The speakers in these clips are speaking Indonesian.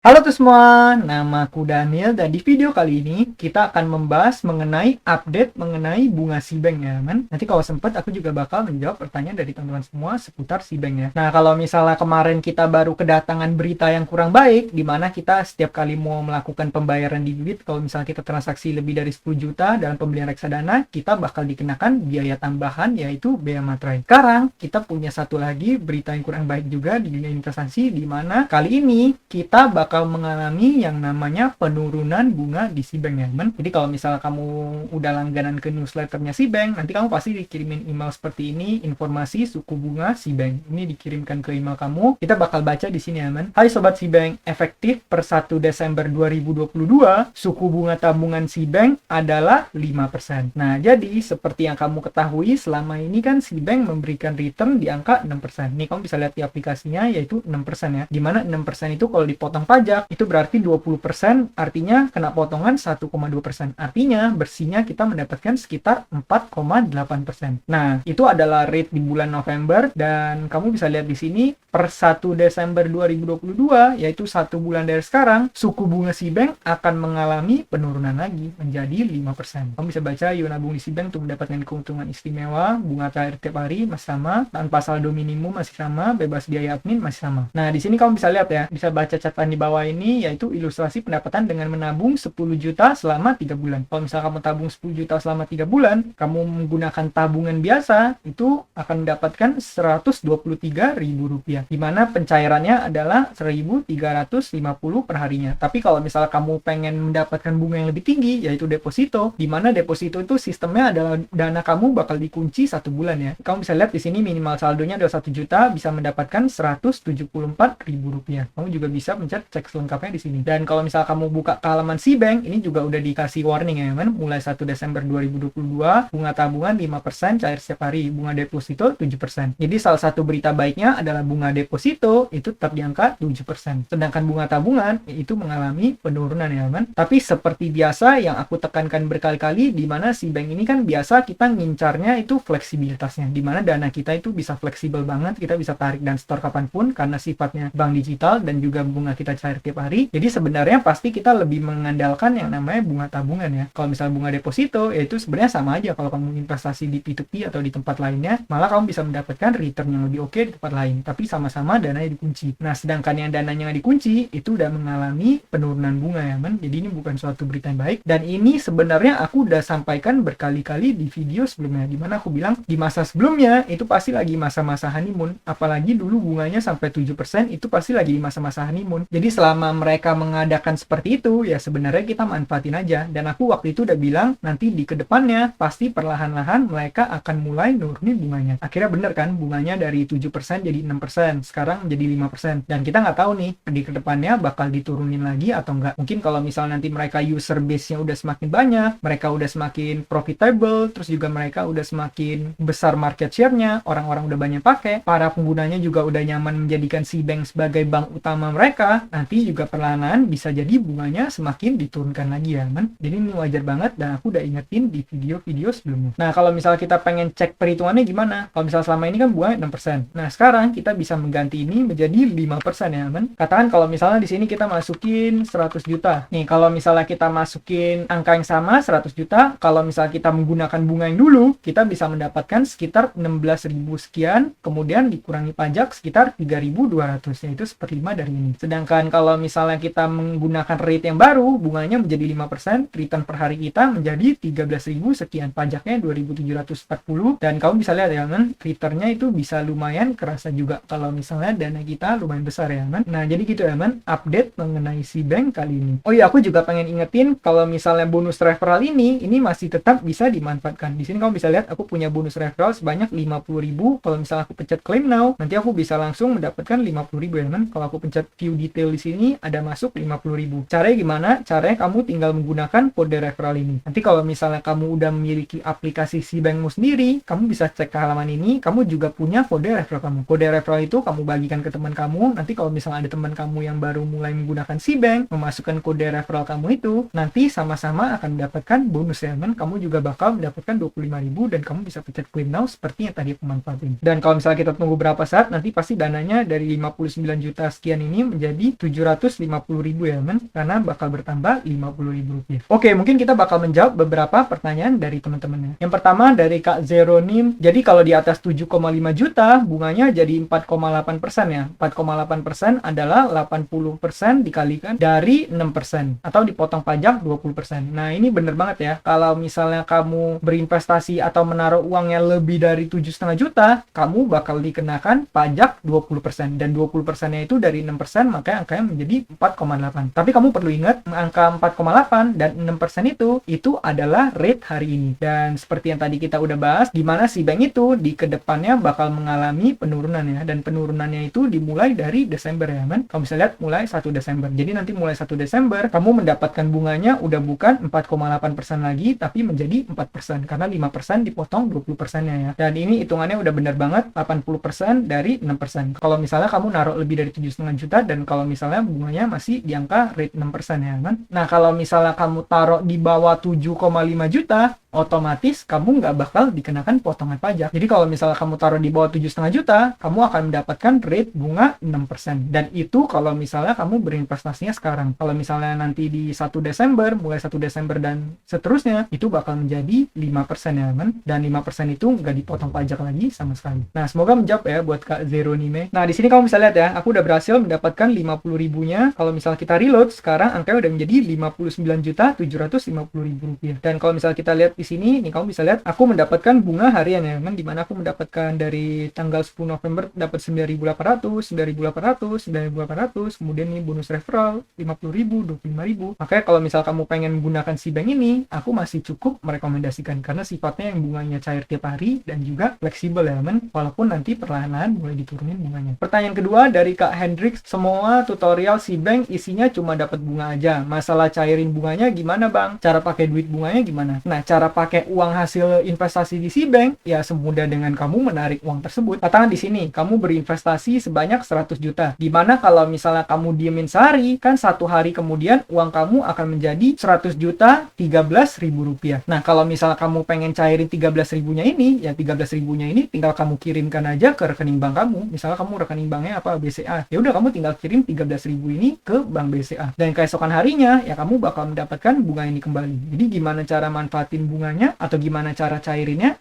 Halo tuh semua, nama aku Daniel dan di video kali ini kita akan membahas mengenai update mengenai bunga Cbank ya men. Nanti kalau sempat aku juga bakal menjawab pertanyaan dari teman-teman semua seputar Cbank ya. Nah kalau misalnya kemarin kita baru kedatangan berita yang kurang baik, di mana kita setiap kali mau melakukan pembayaran di Bibit, kalau misalnya kita transaksi lebih dari 10 juta dalam pembelian reksadana, kita bakal dikenakan biaya tambahan yaitu bea materai. Sekarang kita punya satu lagi berita yang kurang baik juga di dunia investasi, di mana kali ini kita bakal mengalami yang namanya penurunan bunga di Cbank ya men. Jadi kalau misalnya kamu udah langganan ke newsletternya Cbank, nanti kamu pasti dikirimin email seperti ini, informasi suku bunga Cbank. Ini dikirimkan ke email kamu. Kita bakal baca di sini ya men. Hai sobat Cbank, efektif per 1 Desember 2022, suku bunga tabungan Cbank adalah 5%. Nah, jadi seperti yang kamu ketahui selama ini kan Cbank memberikan return di angka 6%. Nih kamu bisa lihat di aplikasinya yaitu 6% ya. Dimana 6% itu kalau dipotong pajak itu berarti 20%, artinya kena potongan 1,2%. Artinya bersihnya kita mendapatkan sekitar 4,8%. Nah, itu adalah rate di bulan November dan kamu bisa lihat di sini per 1 Desember 2022, yaitu 1 bulan dari sekarang, suku bunga Cbank akan mengalami penurunan lagi menjadi 5%. Kamu bisa baca yuk nabung di Cbank untuk mendapatkan keuntungan istimewa, bunga cair tiap hari masih sama, tanpa saldo minimum masih sama, bebas biaya admin masih sama. Nah, di sini kamu bisa lihat ya, bisa baca catatan di bawah ini yaitu ilustrasi pendapatan dengan menabung 10 juta selama 3 bulan. Kalau misalnya kamu tabung 10 juta selama 3 bulan, kamu menggunakan tabungan biasa, itu akan mendapatkan Rp123.000, di mana pencairannya adalah 1.350 per harinya. Tapi kalau misalnya kamu pengen mendapatkan bunga yang lebih tinggi, yaitu deposito, di mana deposito itu sistemnya adalah dana kamu bakal dikunci 1 bulan ya. Kamu bisa lihat di sini minimal saldonya adalah 1 juta, bisa mendapatkan Rp174.000. Kamu juga bisa pencet cek selengkapnya di sini. Dan kalau misalnya kamu buka ke halaman Cbank, ini juga udah dikasih warning ya men, mulai 1 Desember 2022, bunga tabungan 5% cair setiap hari, bunga deposito 7%. Jadi salah satu berita baiknya adalah bunga deposito itu tetap di angka 7%. Sedangkan bunga tabungan itu mengalami penurunan ya men. Tapi seperti biasa yang aku tekankan berkali-kali, di mana Cbank ini kan biasa kita ngincarnya itu fleksibilitasnya, di mana dana kita itu bisa fleksibel banget, kita bisa tarik dan store kapanpun karena sifatnya bank digital dan juga bunga kita cair tiap hari. Jadi sebenarnya pasti kita lebih mengandalkan yang namanya bunga tabungan ya. Kalau misalnya bunga deposito, ya itu sebenarnya sama aja kalau kamu investasi di P2P atau di tempat lainnya, malah kamu bisa mendapatkan return yang lebih oke di tempat lain. Tapi sama-sama dananya dikunci. Nah, sedangkan yang dananya dikunci, itu udah mengalami penurunan bunga ya men. Jadi ini bukan suatu berita yang baik. Dan ini sebenarnya aku udah sampaikan berkali-kali di video sebelumnya, dimana aku bilang di masa sebelumnya, itu pasti lagi masa-masa honeymoon. Apalagi dulu bunganya sampai 7%, itu pasti lagi di masa-masa honeymoon. Jadi selama mereka mengadakan seperti itu, ya sebenarnya kita manfaatin aja. Dan aku waktu itu udah bilang, nanti di kedepannya pasti perlahan-lahan mereka akan mulai nurunin bunganya. Akhirnya bener kan, bunganya dari 7% jadi 6%, sekarang menjadi 5%. Dan kita nggak tahu nih, di kedepannya bakal diturunin lagi atau nggak. Mungkin kalau misalnya nanti mereka user base-nya udah semakin banyak, mereka udah semakin profitable, terus juga mereka udah semakin besar market share-nya, orang-orang udah banyak pakai, para penggunanya juga udah nyaman menjadikan Cbank sebagai bank utama mereka, nanti juga perlahan bisa jadi bunganya semakin diturunkan lagi ya men. Jadi ini wajar banget dan aku udah ingetin di video-video sebelumnya. Nah, kalau misalnya kita pengen cek perhitungannya gimana? Kalau misalnya selama ini kan bunga 6%. Nah, sekarang kita bisa mengganti ini menjadi 5% ya men. Katakan kalau misalnya di sini kita masukin 100 juta. Nih, kalau misalnya kita masukin angka yang sama 100 juta, kalau misalnya kita menggunakan bunga yang dulu, kita bisa mendapatkan sekitar 16.000 sekian, kemudian dikurangi pajak sekitar 3.200, yaitu seperlima dari ini. Sedangkan kalau misalnya kita menggunakan rate yang baru, bunganya menjadi 5%, return per hari kita menjadi 13.000 sekian, pajaknya 2.740, dan kamu bisa lihat ya men, returnnya itu bisa lumayan kerasa juga kalau misalnya dana kita lumayan besar ya men. Nah, jadi gitu ya men, update mengenai Cbank kali ini. Oh iya, aku juga pengen ingetin kalau misalnya bonus referral ini masih tetap bisa dimanfaatkan. Di sini kamu bisa lihat aku punya bonus referral sebanyak 50.000. Kalau misalnya aku pencet claim now, nanti aku bisa langsung mendapatkan 50.000 ya men. Kalau aku pencet view detail di sini ada masuk 50.000. Caranya gimana? Caranya kamu tinggal menggunakan kode referral ini. Nanti kalau misalnya kamu udah memiliki aplikasi Cbankmu sendiri, kamu bisa cek ke halaman ini, kamu juga punya kode referral kamu. Kode referral itu kamu bagikan ke teman kamu. Nanti kalau misalnya ada teman kamu yang baru mulai menggunakan Cbank, memasukkan kode referral kamu itu, nanti sama-sama akan mendapatkan bonus ya men. Kamu juga bakal mendapatkan 25.000 dan kamu bisa pencet claim now seperti yang tadi aku manfaatin. Dan kalau misalnya kita tunggu berapa saat, nanti pasti dananya dari 59 juta sekian ini menjadi 750.000 ya men, karena bakal bertambah Rp50.000. Oke, mungkin kita bakal menjawab beberapa pertanyaan dari teman-temannya. Yang pertama dari Kak Zeronim, jadi kalau di atas 7,5 juta bunganya jadi 4,8% ya. 4,8% adalah 80% dikalikan dari 6% atau dipotong pajak 20%. Nah, ini bener banget ya. Kalau misalnya kamu berinvestasi atau menaruh uangnya lebih dari 7,5 juta, kamu bakal dikenakan pajak 20%, dan 20%-nya itu dari 6%, makanya angkanya menjadi 4,8. Tapi kamu perlu ingat, angka 4,8 dan 6% itu adalah rate hari ini. Dan seperti yang tadi kita udah bahas, di mana si bank itu di kedepannya bakal mengalami penurunan ya, dan penurunannya itu dimulai dari Desember ya men. Kamu bisa lihat mulai 1 Desember. Jadi nanti mulai 1 Desember kamu mendapatkan bunganya udah bukan 4,8% lagi, tapi menjadi 4%, karena 5% dipotong 20%-nya ya. Dan ini hitungannya udah bener banget, 80% dari 6%. Kalau misalnya kamu naruh lebih dari 7,5 juta, dan kalau misalnya bunganya masih di angka rate 6% ya kan. Nah, kalau misalnya kamu taruh di bawah 7,5 juta, otomatis kamu nggak bakal dikenakan potongan pajak. Jadi kalau misalnya kamu taruh di bawah 7,5 juta, kamu akan mendapatkan rate bunga 6%. Dan itu kalau misalnya kamu berinvestasinya sekarang. Kalau misalnya nanti di 1 Desember, mulai 1 Desember dan seterusnya, itu bakal menjadi 5% ya kan. Dan 5% itu nggak dipotong pajak lagi sama sekali. Nah, semoga menjawab ya buat Kak Zeronime. Nah, di sini kamu bisa lihat ya, aku udah berhasil mendapatkan 50.000-nya. Kalau misalnya kita reload, sekarang angkanya udah menjadi Rp59.750.000. Dan kalau misalnya kita lihat di sini, nih kamu bisa lihat aku mendapatkan bunga harian ya kan, dimana aku mendapatkan dari tanggal 10 November dapat 9.800, 9.800, 9.800, kemudian nih bonus referral 50.000, 25.000. Makanya kalau misal kamu pengen menggunakan si bank ini, aku masih cukup merekomendasikan karena sifatnya yang bunganya cair tiap hari dan juga fleksibel ya men, walaupun nanti perlahan-lahan mulai diturunin bunganya. Pertanyaan kedua dari Kak Hendrik, semua tutorial si bank isinya cuma dapat bunga aja, masalah cairin bunganya gimana bang? Cara pakai duit bunganya gimana? Nah, cara pakai uang hasil investasi di si bank ya semudah dengan kamu menarik uang tersebut. Katakan di sini kamu berinvestasi sebanyak 100 juta, dimana kalau misalnya kamu diemin sehari, kan 1 hari kemudian uang kamu akan menjadi 100 juta 13.000 rupiah. Nah, kalau misalnya kamu pengen cairin 13.000-nya ini, ya 13.000-nya ini tinggal kamu kirimkan aja ke rekening bank kamu. Misalnya kamu rekening banknya apa, BCA, ya udah kamu tinggal kirim 13.000 ini ke bank BCA, dan keesokan harinya ya kamu bakal mendapatkan bunga ini kembali. Jadi gimana cara manfaatin bunganya atau gimana cara cairinnya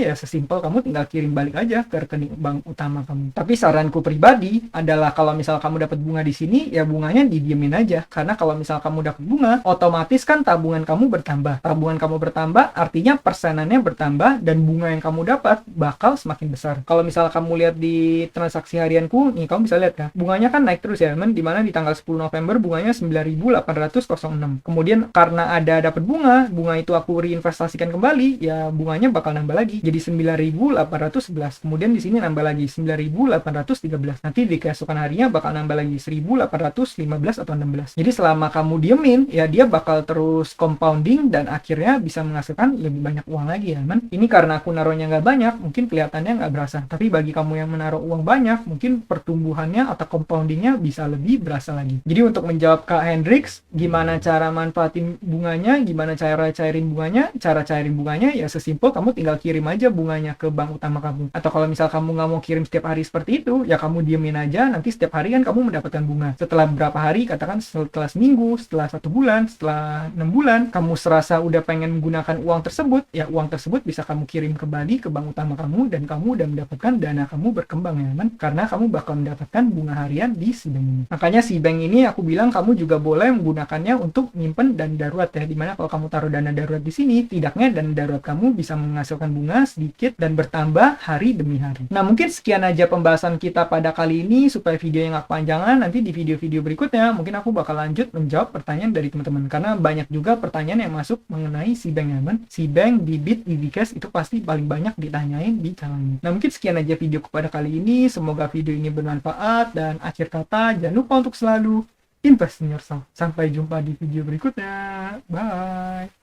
ya sesimpel kamu tinggal kirim balik aja ke rekening bank utama kamu. Tapi saranku pribadi adalah kalau misal kamu dapat bunga di sini, ya bunganya didiemin aja, karena kalau misal kamu dapat bunga, otomatis kan tabungan kamu bertambah. Tabungan kamu bertambah artinya persenannya bertambah dan bunga yang kamu dapat bakal semakin besar. Kalau misal kamu lihat di transaksi harianku nih, kamu bisa lihat kan bunganya kan naik terus ya men, dimana di tanggal 10 November bunganya 9.806. Kemudian karena ada dapat bunga itu aku reinvestasikan kembali, ya bunganya bakal nambah lagi jadi 9.811. Kemudian di sini nambah lagi 9.813. Nanti di keesokan harinya bakal nambah lagi 1.815 atau 16. Jadi selama kamu diemin, ya dia bakal terus compounding dan akhirnya bisa menghasilkan lebih banyak uang lagi ya men. Ini karena aku naruhnya nggak banyak, mungkin kelihatannya nggak berasa. Tapi bagi kamu yang menaruh uang banyak, mungkin pertumbuhannya atau compoundingnya bisa lebih berasa lagi. Jadi untuk menjawab Kak Hendrix, gimana cara manfaatin bunganya, gimana cara cairin bunganya? Cara cairin bunganya ya sesimpel kamu tinggal kirim aja bunganya ke bank utama kamu. Atau kalau misal kamu nggak mau kirim setiap hari seperti itu, ya kamu diemin aja, nanti setiap hari kan kamu mendapatkan bunga. Setelah berapa hari, katakan setelah seminggu, setelah 1 bulan, setelah 6 bulan, kamu serasa udah pengen menggunakan uang tersebut, ya uang tersebut bisa kamu kirim kembali ke bank utama kamu dan kamu udah mendapatkan dana kamu berkembang ya kan, karena kamu bakal mendapatkan bunga harian di si bank ini. Makanya si bank ini aku bilang kamu juga boleh menggunakannya untuk nyimpen dan darurat ya, dimana kalau kamu taruh dana darurat di sini, tidaknya dana darurat kamu bisa menghasilkan bunga sedikit dan bertambah hari demi hari. Nah, mungkin sekian aja pembahasan kita pada kali ini, supaya videonya nggak kepanjangan. Nanti di video-video berikutnya mungkin aku bakal lanjut menjawab pertanyaan dari teman-teman, karena banyak juga pertanyaan yang masuk mengenai si bank ya kan. Si bank, Bibit, Ibcash itu pasti paling banyak ditanyain di channel ini. Nah, mungkin sekian aja video kepada kali ini. Semoga video ini bermanfaat, dan akhir kata jangan lupa untuk selalu invest in yourself. Sampai jumpa di video berikutnya. Bye.